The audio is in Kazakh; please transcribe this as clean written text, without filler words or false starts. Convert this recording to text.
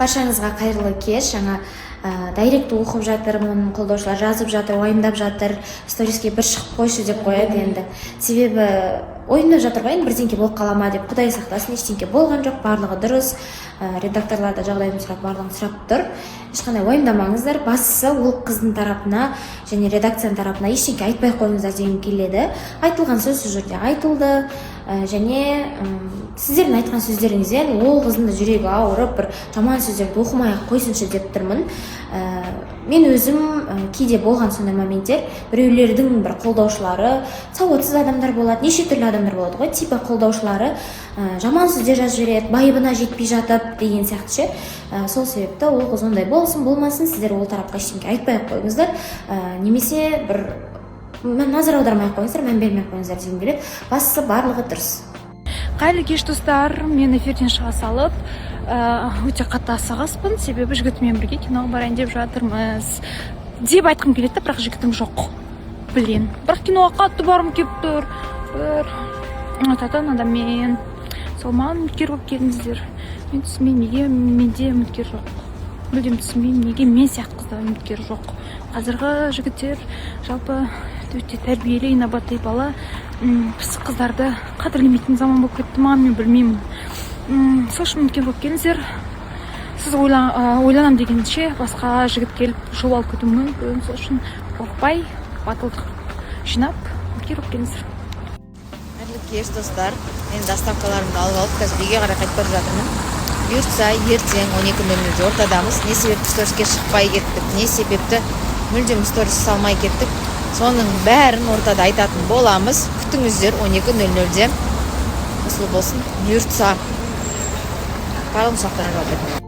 Баршаңызға қайырлы кеш. Жаңа дайректті оқып жатырмын, қолдаушылар жазып жатыр, уайымдап жатыр, сториске бір шығып қойшы деп қояды енді. Себебі ойымдап жатыр ғой, бірдеңке болып қала ма деп. Құдай сақтасын, ештеңке болған жоқ, барлығы дұрыс. Редакторлар да жағдайымды сұрап, барлығын сұрап тұр. Ешқандай уайымдамаңыздар. Бастысы ол қыздың тарапына және редакцияның тарапына ештеңке айтпай қойыңыздар деген келеді. Айтылған сөз сол жерде айтылды. Және сіздердің айтқан сөздеріңізден ол қыздың да жүрегі ауырып, бір жаман сөздерді оқымай-ақ қойсыншы деп тұрмын. Мен өзім кейде болған сондай моменттер, біреулердің бір қолдаушылары, сауатсыз адамдар болады, неше түрлі адамдар болады ғой, типа қолдаушылары жаман сөздер жазып жібереді, байыбына жетпей жатып деген сияқты ше. Сол себепті ол қыз ондай болсын, болмасын, сіздер ол тарапқа ештеңке айтпай қойыңыздар, немесе бір назар аудармай қойыңыздар, мән бермей қойыңыздар дегім келеді. Бастысы барлығы дұрыс. Қайырлы кеш достар, мен эфирден шыға салып, өте қатты асығаспын, себебі жігітіммен бірге киноға барайын деп жатырмыз. Деп айтқым келеді, бірақ жігітім жоқ. Білем. Бірақ киноға қатты барғым келіп тұр. Бір айтатын адаммен. Сол маған үміткер болып келдіңіздер. Мен түсінбеймін, неге менде үміткер жоқ. Мүлдем түсінбеймін, неге мен сияқты қызда үміткер жоқ. Қазіргі жігіттер жалпы өте тәрбиелі, инабатты бала, пысық қыздарды қадірлемейтін заман болып кетті ма, мен білмеймін. Сол үшін үміткер болып келіңіздер. Сіз ойланам дегенше басқа жігіт келіп жол алып кетуі мүмкін. Сол үшін қорықпай, батылдық жинап үміткер болып келіңіздер. Қайырлы кеш достар. Мен доставкаларымды алып қазір үйге қарай қайтып бара жатырмын. Бұйыртса ертең 12:00-де ортадамыз. Не себепті сториске шықпай кеттік, не себепті мүлдем сторис салмай кеттік. Соның бәрін ортада айтатын боламыз. Күтіңіздер 12:00-де. Осылай болсын. Бұйыртса барлық сұрақтарға жауап беремін.